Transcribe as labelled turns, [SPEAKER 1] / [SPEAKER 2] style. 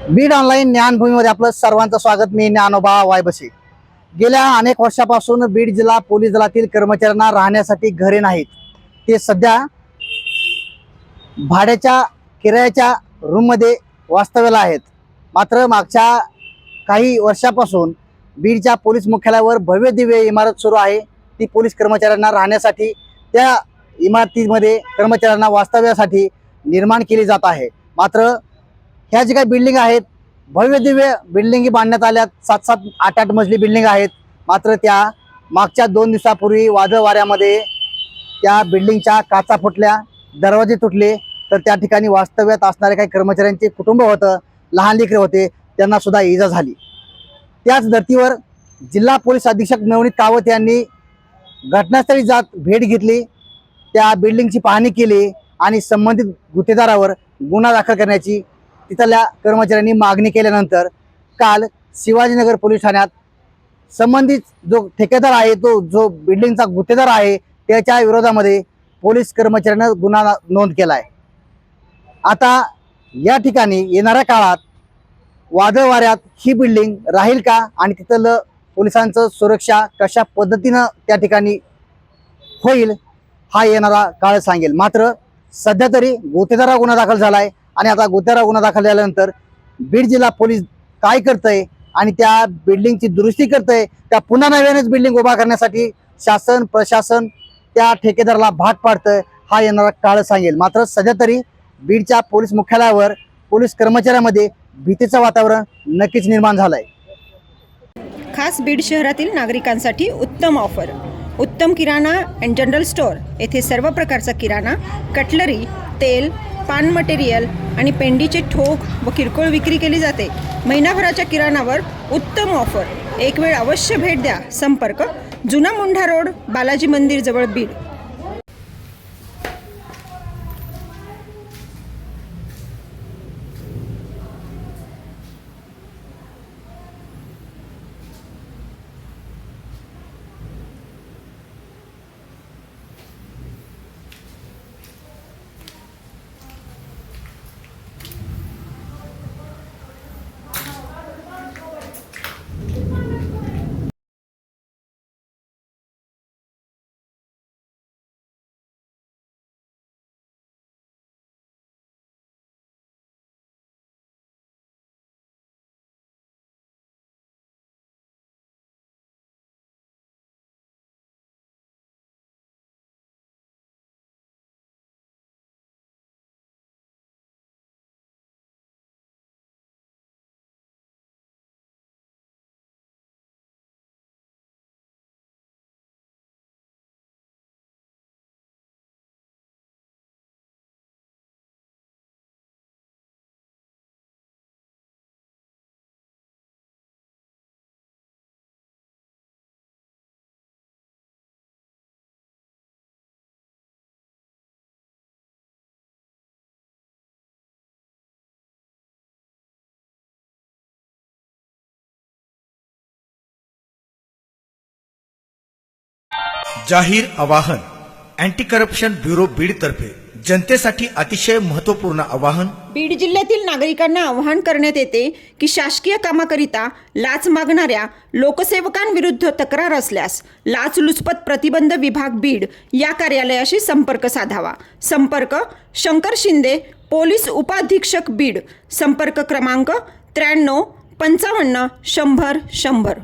[SPEAKER 1] Beed online ज्ञानभूमीमध्ये आपलं सर्वांचं स्वागत. मी ज्ञानोबा वायबसे. गेल्या अनेक वर्षापासून बीड जिल्हा पोलीस दलातील कर्मचाऱ्यांना राहण्यासाठी घरे नाहीत. ते सध्या भाड्याच्या किरायाच्या रूममध्ये वास्तव्याला आहेत. मात्र मागच्या काही वर्षापासून बीडच्या पोलीस मुख्यालयावर भव्य दिव्य इमारत सुरू आहे. ती पोलीस कर्मचाऱ्यांना राहण्यासाठी, त्या इमारतीमध्ये कर्मचाऱ्यांना वास्तव्यासाठी निर्माण केली जात आहे. मात्र ह्या जी काही बिल्डिंग आहेत, भव्य दिव्य बिल्डिंगी बांधण्यात आल्यात. 7-7, 8-8 मजली बिल्डिंग आहेत. मात्र त्या मागच्या 2 दिवसापूर्वी वादळ वाऱ्यामध्ये त्या बिल्डिंगच्या काचा फुटल्या, दरवाजे तुटले. तर त्या ठिकाणी वास्तव्यात असणारे काही कर्मचाऱ्यांचे कुटुंब होतं, लहान लेकरे होते, त्यांना सुद्धा इजा झाली. त्याच धर्तीवर जिल्हा पोलीस अधीक्षक नवनीत कावत यांनी घटनास्थळी जात भेट घेतली, त्या बिल्डिंगची पाहणी केली आणि संबंधित गुत्तेदारावर गुन्हा दाखल करण्याची तिथल्या कर्मचाऱ्यांनी मागणी केल्यानंतर काल शिवाजीनगर पोलीस ठाण्यात संबंधित जो ठेकेदार आहे, तो जो बिल्डिंगचा गुत्तेदार आहे, त्याच्या विरोधामध्ये पोलीस कर्मचाऱ्यांना गुन्हा नोंद केला आहे. आता या ठिकाणी येणाऱ्या काळात वादळ वाऱ्यात ही बिल्डिंग राहील का आणि तिथलं पोलिसांचं सुरक्षा कशा पद्धतीनं त्या ठिकाणी होईल, हा येणारा काळ सांगेल. मात्र सध्या तरी गुत्तेदारावर गुन्हा दाखल झाला आहे आणि आता गुत्तेदारावर गुन्हा दाखल झाल्यानंतर बीड जिल्हा पोलीस काय करतंय आणि त्या बिल्डिंगची दुरुस्ती करतंय, त्या पुन्हा नव्यानेच बिल्डिंग उभा करण्यासाठी शासन प्रशासन त्या ठेकेदाराला भाग पाडतंय, हा येणारा काळ सांगेल. मात्र सध्या तरी बीडच्या पोलीस मुख्यालयावर पोलीस कर्मचाऱ्यांमध्ये भीतीचं वातावरण नक्कीच निर्माण झालंय.
[SPEAKER 2] खास बीड शहरातील नागरिकांसाठी उत्तम ऑफर. उत्तम किराणा अँड जनरल स्टोअर येथे सर्व प्रकारचा किराणा, कटलरी, तेल, पान मटेरियल आणि पेंडीचे ठोक व किरकोळ विक्री केली जाते. महिनाभराच्या किराणावर उत्तम ऑफर. एक वेळ अवश्य भेट द्या. संपर्क जुना मुंढा रोड, बालाजी मंदिर जवळ, बीड.
[SPEAKER 3] जाहीर आवाहन. अँटी करप्शन ब्युरो बीड तर्फे जनतेसाठी अतिशय महत्त्वपूर्ण आवाहन.
[SPEAKER 2] बीड जिल्ह्यातील नागरिकांना आवाहन करण्यात येते की शासकीय कामाकरिता लाच मागणाऱ्या लोकसेवकांविरुद्ध तक्रार असल्यास लाचलुचपत प्रतिबंध विभाग बीड या कार्यालयाशी संपर्क साधावा. संपर्क शंकर शिंदे, पोलीस उपाधीक्षक बीड. संपर्क क्रमांक 93 55 100 100.